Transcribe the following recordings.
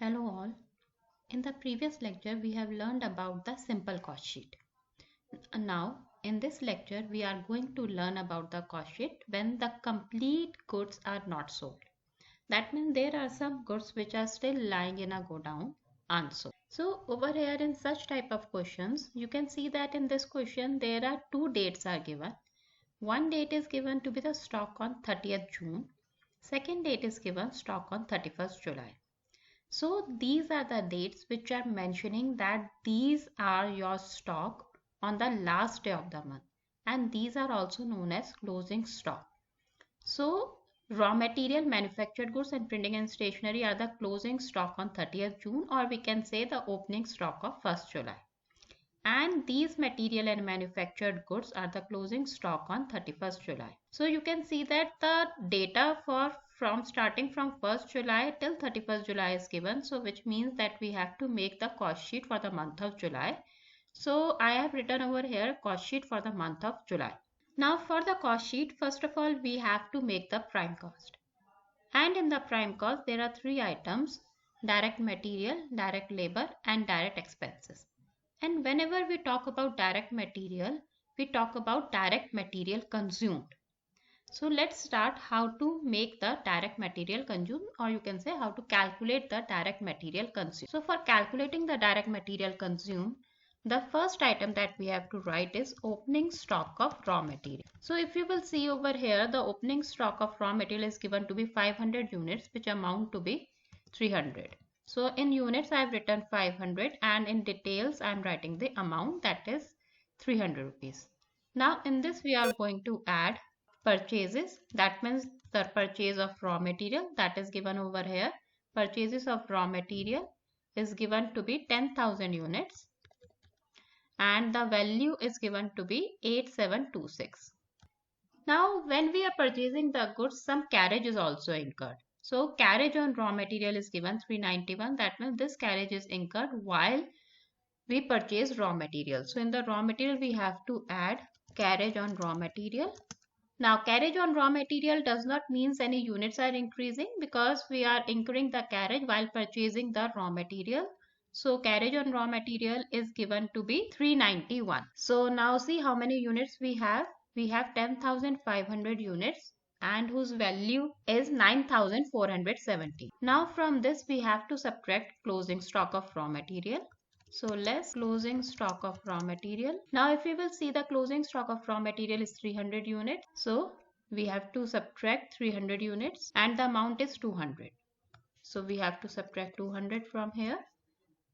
Hello all. In the previous lecture, we have learned about the simple cost sheet. Now, in this lecture, we are going to learn about the cost sheet when the complete goods are not sold. That means there are some goods which are still lying in a godown unsold. So over here in such type of questions, you can see that in this question, there are two dates are given. One date is given to be the stock on 30th June. Second date is given stock on 31st July. So these are the dates which are mentioning that these are your stock on the last day of the month, and these are also known as closing stock. So raw material, manufactured goods and printing and stationery are the closing stock on 30th June, or we can say the opening stock of 1st July. And these material and manufactured goods are the closing stock on 31st July. So you can see that the data from starting from 1st July till 31st July is given. So which means that we have to make the cost sheet for the month of July. So I have written over here cost sheet for the month of July. Now for the cost sheet, first of all, we have to make the prime cost. And in the prime cost, there are three items: direct material, direct labor and direct expenses. And whenever we talk about direct material, we talk about direct material consumed. So let's start how to make the direct material consumed, or you can say how to calculate the direct material consumed. So for calculating the direct material consumed, the first item that we have to write is opening stock of raw material. So if you will see over here, the opening stock of raw material is given to be 500 units, which amount to be 300. So in units I have written 500, and in details I am writing the amount, that is 300 rupees. Now in this we are going to add purchases. That means the purchase of raw material, that is given over here. Purchases of raw material is given to be 10,000 units and the value is given to be 8726. Now when we are purchasing the goods, some carriage is also incurred. So carriage on raw material is given 391. That means this carriage is incurred while we purchase raw material. So in the raw material we have to add carriage on raw material. Now carriage on raw material does not mean any units are increasing, because we are incurring the carriage while purchasing the raw material. So carriage on raw material is given to be 391. So now see how many units we have. We have 10,500 units and whose value is 9,470. Now from this we have to subtract closing stock of raw material. So less closing stock of raw material. Now if we will see, the closing stock of raw material is 300 units. So we have to subtract 300 units and the amount is 200. So we have to subtract 200 from here.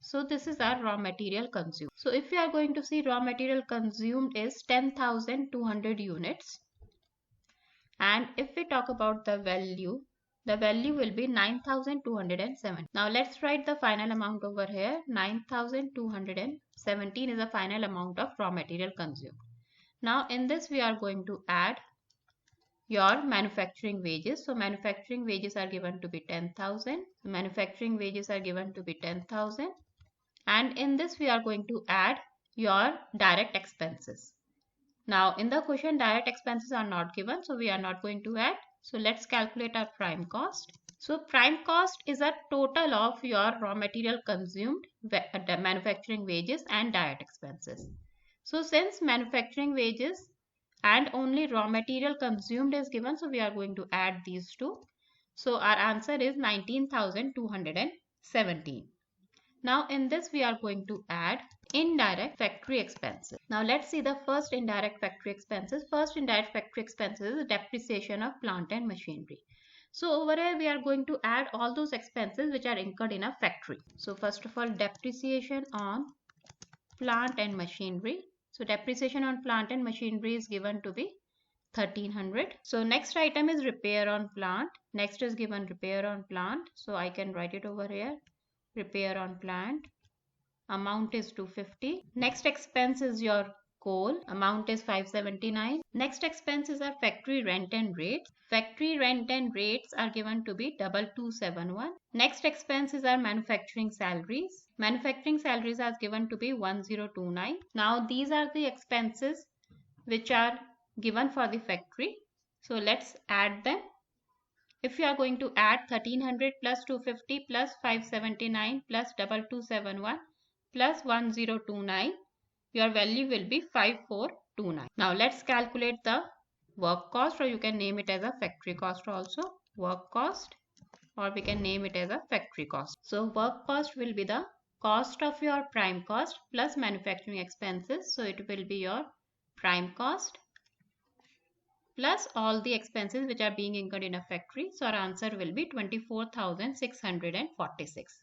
So this is our raw material consumed. So if we are going to see, raw material consumed is 10,200 units. And if we talk about the value will be 9,270. Now let's write the final amount over here. 9,217 is the final amount of raw material consumed. Now in this we are going to add your manufacturing wages. So manufacturing wages are given to be 10,000. Manufacturing wages are given to be 10,000. And in this we are going to add your direct expenses. Now in the question direct expenses are not given, so we are not going to add. So let's calculate our prime cost. So prime cost is a total of your raw material consumed, manufacturing wages and direct expenses. So since manufacturing wages and only raw material consumed is given, so we are going to add these two. So our answer is 19,217. Now in this we are going to add indirect factory expenses. Now let's see the first indirect factory expenses. First indirect factory expenses is depreciation of plant and machinery. So over here we are going to add all those expenses which are incurred in a factory. So first of all, depreciation on plant and machinery. So depreciation on plant and machinery is given to be 1,300. So next item is repair on plant. Next is given repair on plant. So I can write it over here. Repair on plant, amount is 250. Next expense is your coal, amount is 579. Next expenses are factory rent and rates. Factory rent and rates are given to be 2271. Next expenses are manufacturing salaries. Manufacturing salaries are given to be 1029. Now these are the expenses which are given for the factory. So let's add them. if you are going to add 1300 plus 250 plus 579 plus 2271 plus 1029, your value will be 5429. Now let's calculate the work cost, or you can name it as a factory cost also, work cost, or we can name it as a factory cost. So work cost will be the cost of your prime cost plus manufacturing expenses. So it will be your prime cost plus all the expenses which are being incurred in a factory. So our answer will be 24,646.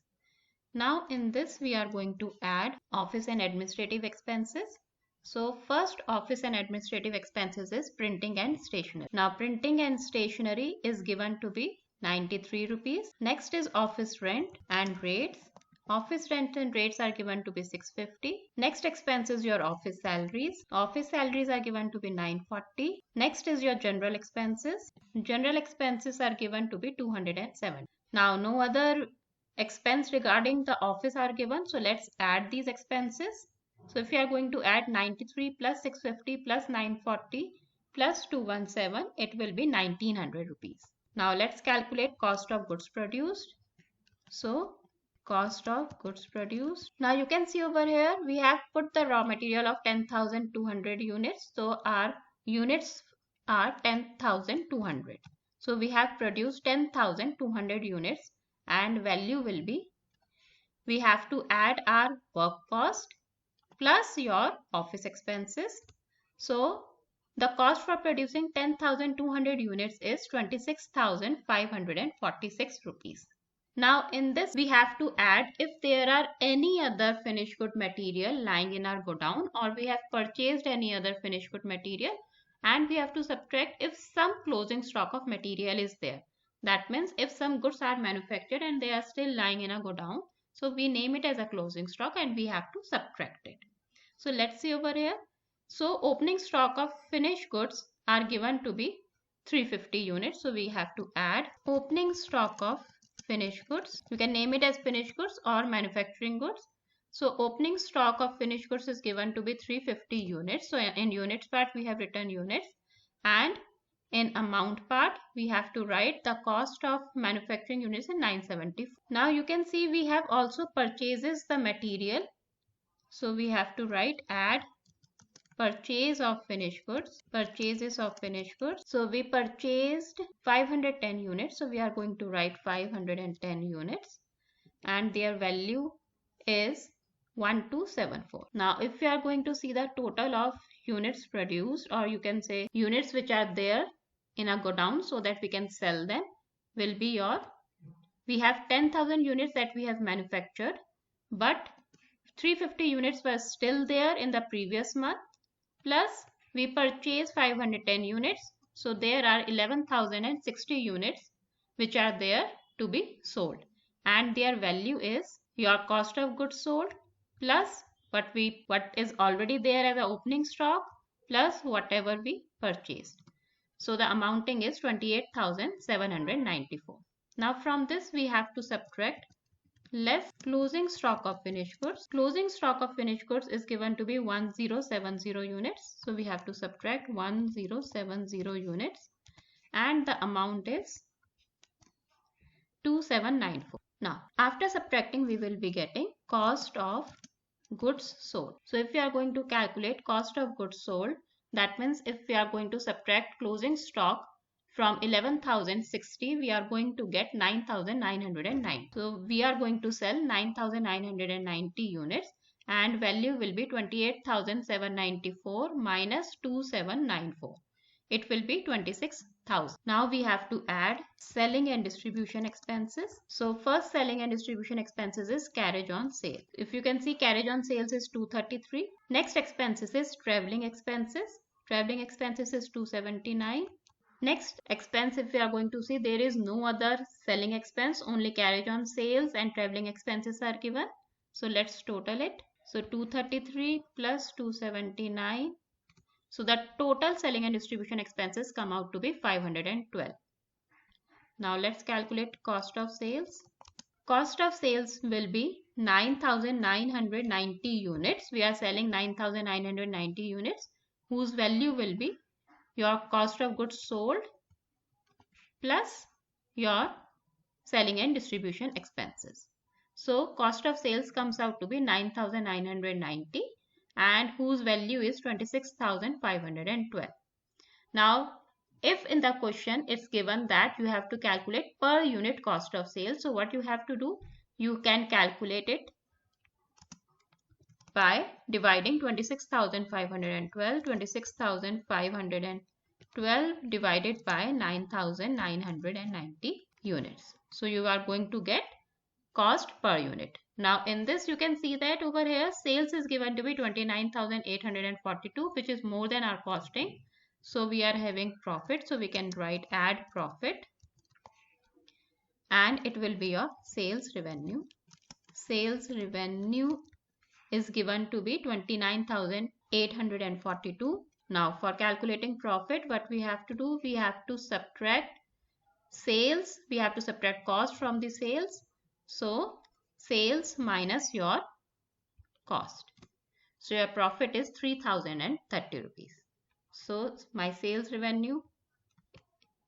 Now in this we are going to add office and administrative expenses. So first office and administrative expenses is printing and stationery. Now printing and stationery is given to be 93 rupees. Next is office rent and rates. Office rent and rates are given to be 650. Next expense is your office salaries. Office salaries are given to be 940. Next is your general expenses. General expenses are given to be 207. Now no other expense regarding the office are given. So let's add these expenses. So if you are going to add 93 plus 650 plus 940 plus 217, it will be 1900 rupees. Now let's calculate cost of goods produced. So cost of goods produced. Now you can see over here we have put the raw material of 10,200 units. So our units are 10,200. So we have produced 10,200 units and value will be, we have to add our work cost plus your office expenses. So the cost for producing 10,200 units is 26,546 rupees. Now in this we have to add if there are any other finished good material lying in our godown, or we have purchased any other finished good material, and we have to subtract if some closing stock of material is there. That means if some goods are manufactured and they are still lying in a godown, so we name it as a closing stock and we have to subtract it. So let's see over here. So opening stock of finished goods are given to be 350 units. So we have to add opening stock of finished goods. You can name it as finished goods or manufacturing goods. So opening stock of finished goods is given to be 350 units. So in units part we have written units, and in amount part we have to write the cost of manufacturing units in 974. Now you can see we have also purchases the material. So we have to write add purchase of finished goods, purchases of finished goods. So we purchased 510 units. So we are going to write 510 units and their value is 1274. Now if we are going to see the total of units produced, or you can say units which are there in a godown so that we can sell them, will be your, we have 10,000 units that we have manufactured, but 350 units were still there in the previous month, plus we purchased 510 units. So there are 11,060 units which are there to be sold, and their value is your cost of goods sold plus what is already there as an opening stock plus whatever we purchased. So the amounting is 28,794. Now from this we have to subtract less closing stock of finished goods. Closing stock of finished goods is given to be 1070 units. So we have to subtract 1070 units and the amount is 2794. Now after subtracting we will be getting cost of goods sold. So if we are going to calculate cost of goods sold, that means if we are going to subtract closing stock from 11,060, we are going to get 9,909. So we are going to sell 9,990 units and value will be 28,794 minus 2,794. It will be 26,000. Now we have to add selling and distribution expenses. So first selling and distribution expenses is carriage on sale. If you can see, carriage on sales is 233. Next expenses is traveling expenses. Traveling expenses is 279. Next expense, if we are going to see, there is no other selling expense, only carriage on sales and traveling expenses are given. So let's total it. So 233 plus 279. So the total selling and distribution expenses come out to be 512. Now let's calculate cost of sales. Cost of sales will be 9,990 units. We are selling 9,990 units whose value will be your cost of goods sold plus your selling and distribution expenses. So cost of sales comes out to be 9,990 and whose value is 26,512. Now, if in the question it's given that you have to calculate per unit cost of sales, so what you have to do, you can calculate it by dividing 26,512, 26,512 divided by 9,990 units. So you are going to get cost per unit. Now in this you can see that over here sales is given to be 29,842, which is more than our costing. So we are having profit. So we can write add profit and it will be your sales revenue. Sales revenue is given to be 29,842. Now for calculating profit, what we have to do, we have to subtract sales, we have to subtract cost from the sales. So sales minus your cost. So your profit is 3,030 rupees. So my sales revenue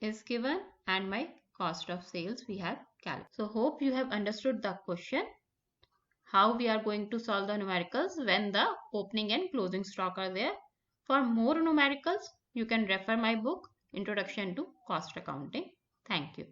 is given and my cost of sales we have calculated. So hope you have understood the question, how we are going to solve the numericals when the opening and closing stock are there. For more numericals, you can refer my book, Introduction to Cost Accounting. Thank you.